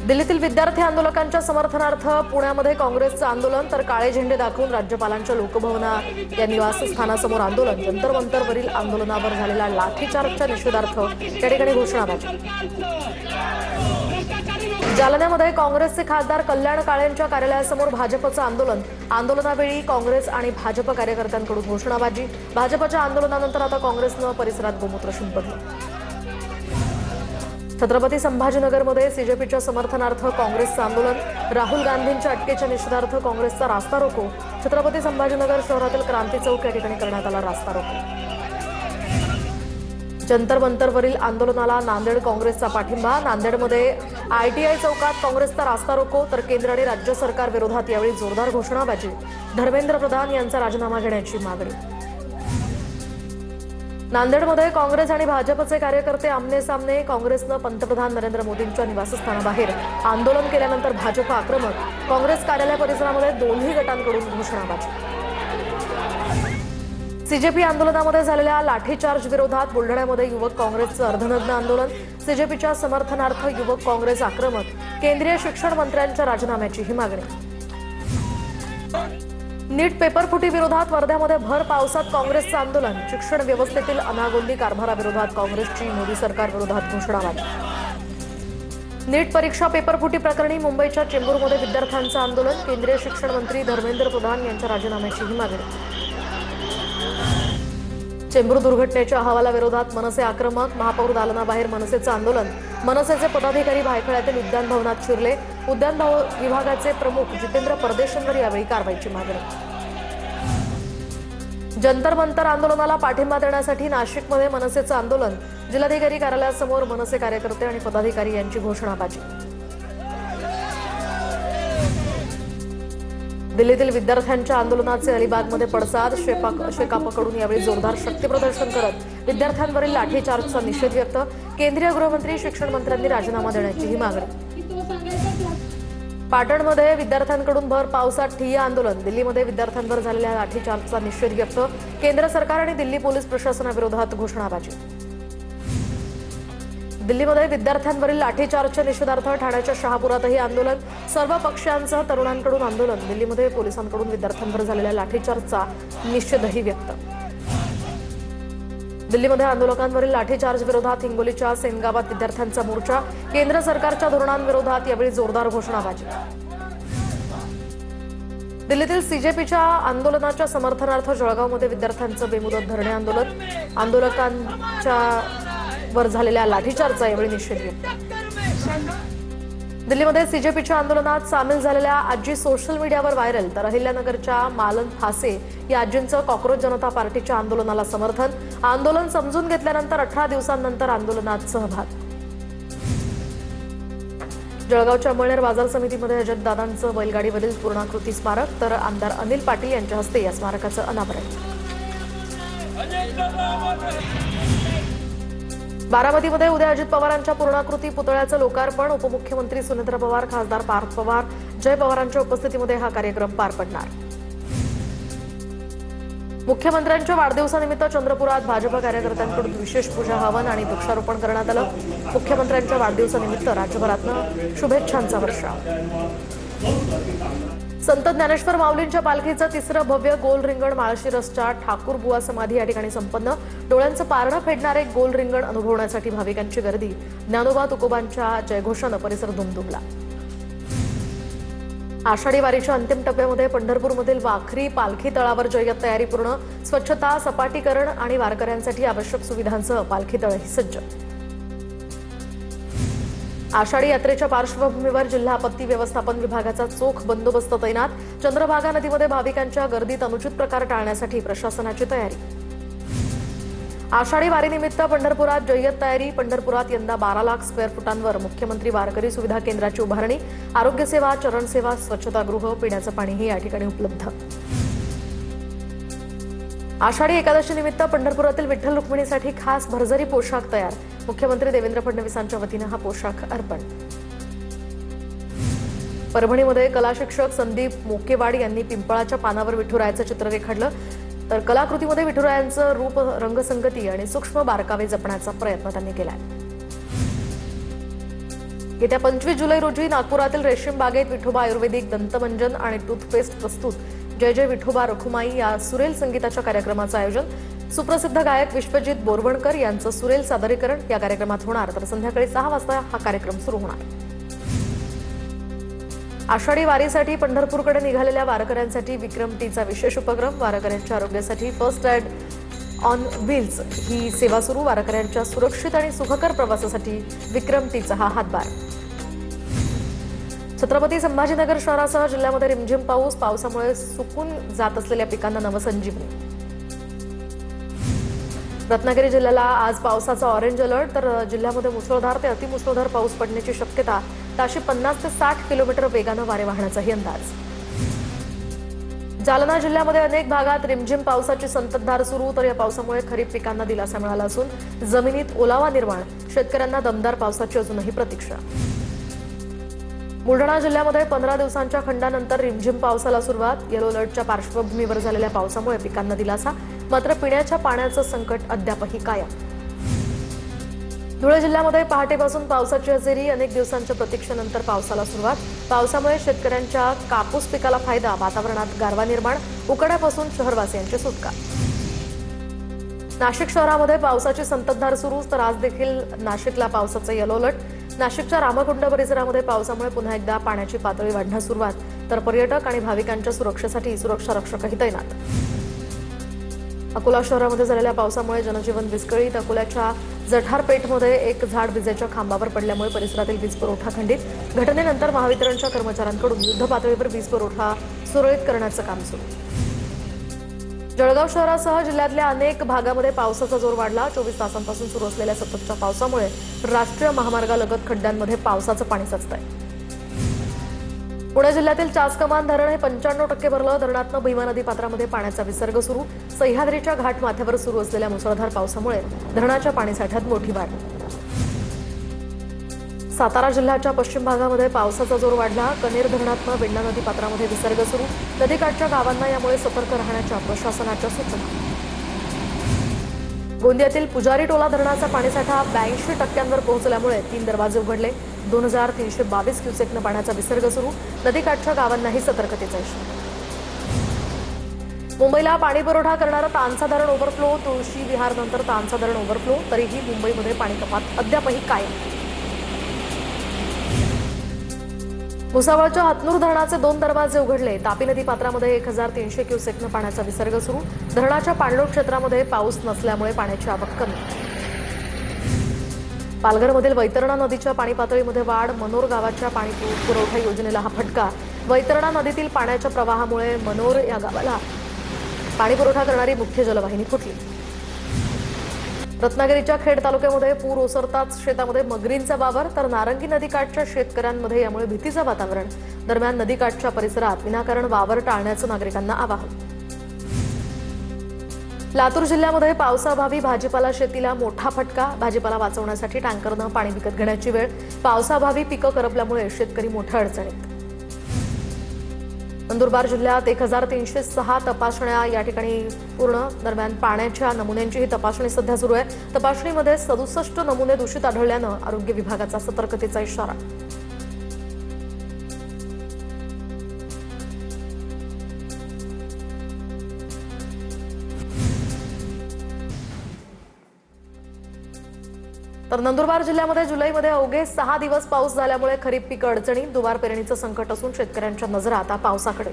दिल्लीतील विद्यार्थी आंदोलकांच्या समर्थनार्थ पुण्यामध्ये काँग्रेसचं आंदोलन, तर काळे झेंडे दाखवून राज्यपालांच्या लोकभवना या निवासस्थानासमोर आंदोलन. जंतर मंतरवरील आंदोलनावर झालेल्या लाठीचार्जच्या निषेधार्थ या ठिकाणी घोषणाबाजी. जालन्यामध्ये काँग्रेसचे खासदार कल्याण काळेंच्या कार्यालयासमोर भाजपचं आंदोलन. आंदोलनावेळी काँग्रेस आणि भाजप कार्यकर्त्यांकडून घोषणाबाजी. भाजपच्या आंदोलनानंतर आता काँग्रेसनं परिसरात गोमूत्र शिंपडलं. छत्रपती संभाजीनगरमध्ये सीजेपीच्या समर्थनार्थ काँग्रेसचं आंदोलन. राहुल गांधींच्या अटकेच्या निषेधार्थ काँग्रेसचा रास्ता रोको. छत्रपती संभाजीनगर शहरातील क्रांती चौक या ठिकाणी करण्यात आला रास्ता रोको. जंतर मंतरवरील आंदोलनाला नांदेड काँग्रेसचा पाठिंबा. नांदेडमध्ये आयटीआय चौकात काँग्रेसचा रास्ता रोको, तर केंद्र आणि राज्य सरकार विरोधात यावेळी जोरदार घोषणाबाजी. धर्मेंद्र प्रधान यांचा राजीनामा घेण्याची मागणी. नांदेडमध्ये काँग्रेस आणि भाजपचे कार्यकर्ते आमने सामने. काँग्रेसनं पंतप्रधान नरेंद्र मोदींच्या निवासस्थानाबाहेर आंदोलन केल्यानंतर भाजप आक्रमक. काँग्रेस कार्यालय परिसरामध्ये दोन्ही गटांकडून घोषणाबाजी. सीजेपी आंदोलनामध्ये झालेल्या लाठीचार्ज विरोधात बुलढाण्यामध्ये युवक काँग्रेसचं अर्धनग्न आंदोलन. सीजेपीच्या समर्थनार्थ युवक काँग्रेस आक्रमक. केंद्रीय शिक्षण मंत्र्यांच्या राजीनाम्याची ही मागणी. नीट पेपरफुटी विरोधात वर्ध्यामध्ये भर पावसात काँग्रेसचं आंदोलन. शिक्षण व्यवस्थेतील अनागोंदी कारभाराविरोधात काँग्रेसची मोदी सरकार विरोधात घोषणाबाजी. नीट परीक्षा पेपरफुटी प्रकरणी मुंबईच्या चेंबूरमध्ये विद्यार्थ्यांचं आंदोलन. केंद्रीय शिक्षण मंत्री धर्मेंद्र प्रधान यांच्या राजीनाम्याची ही मागणी. चेंबूर दुर्घटनेच्या अहवालाविरोधात मनसे आक्रमक. महापौर दालनाबाहेर मनसेचं आंदोलन. मनसेचे पदाधिकारी भायखळ्यातील उद्यान भवनात शिरले. उद्यान विभागाचे प्रमुख जितेंद्र परदेशांवर यावेळी कारवाईची मागणी. जंतर मंतर आंदोलनाला पाठिंबा देण्यासाठी नाशिकमध्ये मनसेचं आंदोलन. जिल्हाधिकारी कार्यालयासमोर मनसे कार्यकर्ते आणि पदाधिकारी यांची घोषणाबाजी. दिल्लीतील विद्यार्थ्यांच्या आंदोलनाचे अलिबागमध्ये पडसाद. शेकापकडून यावेळी जोरदार शक्तीप्रदर्शन करत विद्यार्थ्यांवरील लाठीचार्जचा निषेध व्यक्त. केंद्रीय गृहमंत्री शिक्षण मंत्र्यांनी राजीनामा देण्याची ही मागणी. पाटणमध्ये विद्यार्थ्यांकडून भर पावसात ठिय्या आंदोलन. दिल्लीमध्ये विद्यार्थ्यांवर झालेल्या लाठीचार्जचा निषेध व्यक्त. केंद्र सरकार आणि दिल्ली पोलीस प्रशासनाविरोधात घोषणाबाजी. दिल्लीमध्ये विद्यार्थ्यांवरील लाठीचार्जच्या निषेधार्थ ठाण्याच्या शहापुरातही आंदोलन. सर्व पक्षांसह तरुणांकडून आंदोलन. दिल्लीमध्ये पोलिसांकडून विद्यार्थ्यांवर झालेल्या लाठीचार्जचा निषेधही व्यक्त. दिल्लीमध्ये आंदोलकांवरील लाठीचार्ज विरोधात हिंगोलीच्या सेनगावात विद्यार्थ्यांचा मोर्चा. केंद्र सरकारच्या धोरणांविरोधात यावेळी जोरदार घोषणाबाजी. दिल्लीतील सीजेपीच्या आंदोलनाच्या समर्थनार्थ जळगावमध्ये विद्यार्थ्यांचं बेमुदत धरणे आंदोलन. आंदोलकांच्या वर झालेल्या लाठीचार्जचा यावेळी निषेध व्यक्त. दिल्लीमध्ये सीजेपीच्या आंदोलनात सामील झालेल्या आजी सोशल मीडियावर व्हायरल, तर अहिल्यानगरच्या मालन फासे या आजींचं कॉक्रोच जनता पार्टीच्या आंदोलनाला समर्थन. आंदोलन समजून घेतल्यानंतर 18 दिवसांनंतर आंदोलनात सहभाग. जळगावच्या अमळनेर बाजार समितीमध्ये अजितदादांचं बैलगाडीवरील पूर्णाकृती स्मारक, तर आमदार अनिल पाटील यांच्या हस्ते या स्मारकाचं अनावरण. बारामतीमध्ये उद्या अजित पवारांच्या पूर्णाकृती पुतळ्याचं लोकार्पण. उपमुख्यमंत्री सुनेत्र पवार, खासदार पार्थ पवार, जय पवारांच्या उपस्थितीमध्ये हा कार्यक्रम पार पडणार. मुख्यमंत्र्यांच्या वाढदिवसानिमित्त चंद्रपुरात भाजप कार्यकर्त्यांकडून विशेष पूजा हवन आणि वृक्षारोपण करण्यात आलं. मुख्यमंत्र्यांच्या वाढदिवसानिमित्त राज्यभरातनं शुभेच्छांचा वर्षाव. संत ज्ञानेश्वर माऊलींच्या पालखीचं तिसरं भव्य गोल रिंगण माळशिरसच्या ठाकूरबुवा समाधी या ठिकाणी संपन्न. डोळ्यांचं पारणं फेडणारे गोल रिंगण अनुभवण्यासाठी भाविकांची गर्दी. ज्ञानोबा तुकोबांच्या जयघोषानं परिसर दुमदुमला. आषाढी वारीच्या अंतिम टप्प्यामध्ये पंढरपूरमधील वाखरी पालखी तळावर जय्यत तयारी पूर्ण. स्वच्छता, सपाटीकरण आणि वारकऱ्यांसाठी आवश्यक सुविधांसह पालखी तळही सज्ज. आषाढी यात्रेच्या पार्श्वभूमीवर जिल्हा आपत्ती व्यवस्थापन विभागाचा चोख बंदोबस्त तैनात. चंद्रभागा नदीमध्ये भाविकांच्या गर्दीत अनुचित प्रकार टाळण्यासाठी प्रशासनाची तयारी. आषाढी वारीनिमित्त पंढरपुरात जय्यत तयारी. पंढरपुरात यंदा 12 लाख स्क्वेअर फुटांवर मुख्यमंत्री वारकरी सुविधा केंद्राची उभारणी. आरोग्यसेवा, चरणसेवा, स्वच्छतागृह, पिण्याचं पाणीही या ठिकाणी उपलब्ध. आषाढी एकादशी निमित्त पंढरपुरातील विठ्ठल रुक्मिणीसाठी खास भरजरी पोशाख तयार. मुख्यमंत्री देवेंद्र फडणवीसांच्या वतीनं हा पोशाख अर्पण. परभणीमध्ये कला शिक्षक संदीप मोकेवाड यांनी पिंपळाच्या पानावर विठुरायाचं चित्र रेखाटलं. तर कलाकृतीमध्ये विठुरायांचं रूप, रंगसंगती आणि सूक्ष्म बारकावे जपण्याचा प्रयत्न त्यांनी केलाय. येत्या 25 जुलै रोजी नागपुरातील रेशीम बागेत विठोबा आयुर्वेदिक दंतमंजन आणि टूथपेस्ट प्रस्तुत जय जय विठोबा रखुमाई या सुरेल संगीताच्या कार्यक्रमाचं आयोजन सुप्रसिद्ध गायक विश्वजित बोरवणकर यांचं सुरेल सादरीकरण या कार्यक्रमात होणार, तर संध्याकाळी 6 वाजता हा कार्यक्रम सुरू होणार. आषाढी वारीसाठी पंढरपूरकडे निघालेल्या वारकऱ्यांसाठी विक्रम टीचा विशेष उपक्रम. वारकऱ्यांच्या आरोग्यासाठी फर्स्ट एड ऑन व्हील्स ही सेवा सुरू. वारकऱ्यांच्या सुरक्षित आणि सुखकर प्रवासासाठी विक्रम टीचा हा हातभार. छत्रपती संभाजीनगर शहरासह जिल्ह्यामध्ये रिमझिम पावसामुळे सुकून जात असलेल्या पिकांना नवसंजीवनी. रत्नागिरी जिल्ह्याला आज पावसाचा ऑरेंज अलर्ट, तर जिल्ह्यामध्ये मुसळधार ते अतिमुसळधार पाऊस पडण्याची शक्यता. ताशी 50 ते 60 किलोमीटर वेगानं वारे वाहण्याचाही अंदाज. जालना जिल्ह्यामध्ये अनेक भागात रिमझिम पावसाची संततधार सुरू, तर या पावसामुळे खरीप पिकांना दिलासा मिळाला असून जमिनीत ओलावा निर्माण. शेतकऱ्यांना दमदार पावसाची अजूनही प्रतीक्षा. बुलढाणा जिल्ह्यामध्ये 15 दिवसांच्या खंडानंतर रिमझिम पावसाला सुरुवात. येलो अलर्टच्या पार्श्वभूमीवर झालेल्या पावसामुळे पिकांना दिलासा, मात्र पिण्याच्या पाण्याचं संकट अद्यापही कायम. धुळे जिल्ह्यामध्ये पहाटेपासून पावसाची हजेरी. अनेक दिवसांच्या प्रतीक्षेनंतर पावसाला सुरुवात. पावसामुळे शेतकऱ्यांच्या कापूस पिकाला फायदा. वातावरणात गारवा निर्माण. उकाड्यापासून शहरवासियांची सुटका. नाशिक शहरामध्ये पावसाची संततधार सुरू, तर आज देखील नाशिकला पावसाचं येलो अलर्ट. नाशिकच्या रामकुंड परिसरामध्ये पावसामुळे पुन्हा एकदा पाण्याची पातळी वाढण्यास सुरुवात, तर पर्यटक आणि भाविकांच्या सुरक्षेसाठी सुरक्षा रक्षकही तैनात. अकोला शहरामध्ये झालेल्या पावसामुळे जनजीवन विस्कळीत. अकोल्याच्या जठारपेठमध्ये एक झाड विजेच्या खांबावर पडल्यामुळे परिसरातील वीज पुरवठा खंडित. घटनेनंतर महावितरणच्या कर्मचाऱ्यांकडून युद्धपातळीवर वीज पुरवठा सुरळीत करण्याचं काम सुरू. जळगाव शहरासह जिल्ह्यातल्या अनेक भागामध्ये पावसाचा जोर वाढला. 24 तासांपासून सुरू असलेल्या सततच्या पावसामुळे राष्ट्रीय महामार्गालगत खड्ड्यांमध्ये पावसाचं पाणी साचतंय. पुणे जिल्ह्यातील चासकमान धरण हे 95% भरलं. धरणातनं भीमा नदी पात्रामध्ये पाण्याचा विसर्ग सुरू. सह्याद्रीच्या घाट माथ्यावर सुरू असलेल्या मुसळधार पावसामुळे धरणाच्या पाणीसाठ्यात मोठी वाढ. सातारा जिल्ह्याच्या पश्चिम भागामध्ये पावसाचा जोर वाढला. कनेर धरणातनं वेण्णा नदी पात्रामध्ये विसर्ग सुरू. नदीकाठच्या गावांना यामुळे सतर्क राहण्याच्या प्रशासनाच्या सूचना. गोंदियातील पुजारी टोला धरणाचा पाणीसाठा 82% पोहोचल्यामुळे 3 दरवाजे उघडले. 2322 क्युसेकनं पाण्याचा विसर्ग सुरू. नदीकाठच्या गावांनाही सतर्कतेचा इशारा. मुंबईला पाणी पुरवठा करणारं तानसा धरण ओव्हरफ्लो. तुळशी विहारनंतर तानसा धरण ओव्हरफ्लो. तरीही मुंबईमध्ये पाणी कपात अद्यापही कायम. भुसावळच्या हतनूर धरणाचे 2 दरवाजे उघडले. तापी नदी पात्रामध्ये 1300 क्युसेकनं पाण्याचा विसर्ग सुरू. धरणाच्या पाणलोट क्षेत्रामध्ये पाऊस नसल्यामुळे पाण्याची आवक कमी. पालघरमधील वैतरणा नदीच्या पाणी पातळीमध्ये वाढ. मनोर गावाच्या पाणी पुरवठा योजनेला हा फटका. वैतरणा नदीतील पाण्याच्या प्रवाहामुळे मनोर या गावाला पाणी पुरवठा करणारी मुख्य जलवाहिनी फुटली. रत्नागिरीच्या खेड तालुक्यामध्ये पूर ओसरताच शेतामध्ये मगरींचा वावर, तर नारंगी नदीकाठच्या शेतकऱ्यांमध्ये यामुळे भीतीचं वातावरण. दरम्यान नदीकाठच्या परिसरात विनाकारण वावर टाळण्याचं नागरिकांना आवाहन. लातूर जिल्ह्यामध्ये पावसाअभावी भाजीपाला शेतीला मोठा फटका. भाजीपाला वाचवण्यासाठी टँकरनं पाणी विकत घेण्याची वेळ. पावसाअभावी पिकं करपल्यामुळे शेतकरी मोठ्या अडचणीत. नंदुरबार जिल्ह्यात 1306 तपासण्या या ठिकाणी पूर्ण. दरम्यान पाण्याच्या नमुन्यांची ही तपासणी सध्या सुरू आहे. तपासणीमध्ये 67 नमुने दूषित आढळल्यानं आरोग्य विभागाचा सतर्कतेचा इशारा. तर नंदुरबार जिल्ह्यामध्ये जुलैमध्ये अवघे 6 दिवस पाऊस झाल्यामुळे खरीप पीक अडचणीत. दुबार पेरणीचं संकट असून शेतकऱ्यांच्या नजरा आता पावसाकडे.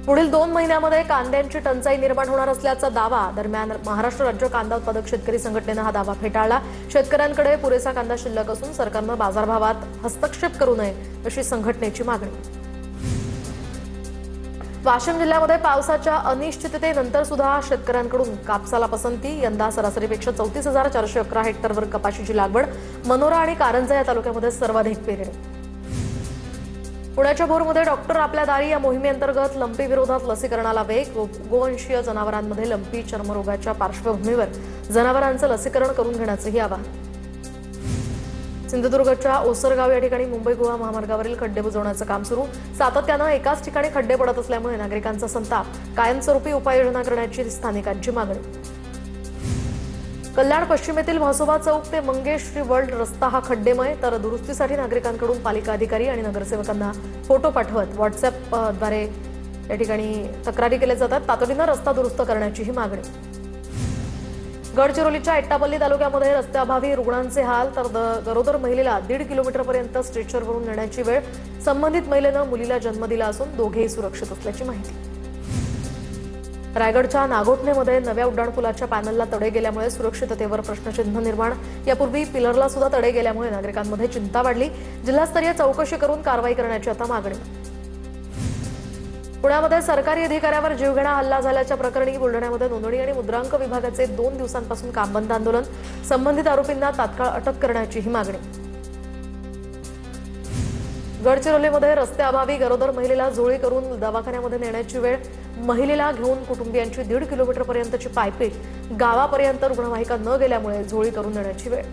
पुढील 2 महिन्यामध्ये कांद्यांची टंचाई निर्माण होणार असल्याचा दावा. दरम्यान महाराष्ट्र राज्य कांदा उत्पादक शेतकरी संघटनेनं हा दावा फेटाळला. शेतकऱ्यांकडे पुरेसा कांदा शिल्लक असून सरकारनं बाजारभावात हस्तक्षेप करू नये अशी संघटनेची मागणी. वाशिम जिल्ह्यामध्ये पावसाच्या अनिश्चिततेनंतर सुद्धा शेतकऱ्यांकडून कापसाला पसंती. यंदा सरासरीपेक्षा 34,411 हेक्टरवर कपाशीची लागवड. मनोरा आणि कारंजा या तालुक्यामध्ये सर्वाधिक पेरणी. पुण्याच्या भोरमध्ये डॉक्टर आपल्या दारी या मोहिमेअंतर्गत लंपी विरोधात लसीकरणाला वेग. गोवंशीय जनावरांमध्ये लंपी चर्मरोगाच्या पार्श्वभूमीवर जनावरांचं लसीकरण करून घेण्याचंही आवाहन. सिंधुदुर्गच्या ओसरगाव या ठिकाणी मुंबई गोवा महामार्गावरील खड्डे बुजवण्याचं काम सुरू. सातत्यानं एकाच ठिकाणी खड्डे पडत असल्यामुळे नागरिकांचा संताप. कायमस्वरूपी उपाययोजना करण्याची स्थानिकांची मागणी. कल्याण पश्चिमेतील म्हसोबा चौक ते मंगेश श्री वर्ल्ड रस्ता हा खड्डेमय, तर दुरुस्तीसाठी नागरिकांकडून पालिका अधिकारी आणि नगरसेवकांना फोटो पाठवत व्हॉट्सअॅपद्वारे या ठिकाणी तक्रारी केल्या जातात। तातडीनं रस्ता दुरुस्त करण्याची ही मागणी। गडचिरोलीच्या एट्टापल्ली तालुक्यामध्ये रस्त्याअभावी रुग्णांचे हाल, तर गरोदर महिलेला 1.5 किलोमीटरपर्यंत स्ट्रेचरवरून नेण्याची वेळ। संबंधित महिलेनं मुलीला जन्म दिला असून दोघेही सुरक्षित असल्याची माहिती। रायगडच्या नागोठणेमध्ये नव्या उड्डाणपुलाच्या पॅनलला तडे गेल्यामुळे सुरक्षिततेवर प्रश्नचिन्ह निर्माण। यापूर्वी पिलरला सुद्धा तडे गेल्यामुळे नागरिकांमध्ये चिंता वाढली। जिल्हास्तरीय चौकशी करून कारवाई करण्याची आता मागणी। पुण्यामध्ये सरकारी अधिकाऱ्यावर जीवघेणा हल्ला झाल्याच्या प्रकरणी बुलढाण्यामध्ये नोंदणी आणि मुद्रांक विभागाचे 2 दिवसांपासून कामबंद आंदोलन। संबंधित आरोपींना तात्काळ अटक करण्याची ही मागणी। गडचिरोलीमध्ये रस्त्याअभावी गरोदर महिलेला झोळी करून दवाखान्यामध्ये नेण्याची वेळ। महिलेला घेऊन कुटुंबियांची 1.5 किलोमीटरपर्यंतची पायपीट, गावापर्यंत रुग्णवाहिका न गेल्यामुळे झोळी करून नेण्याची वेळ।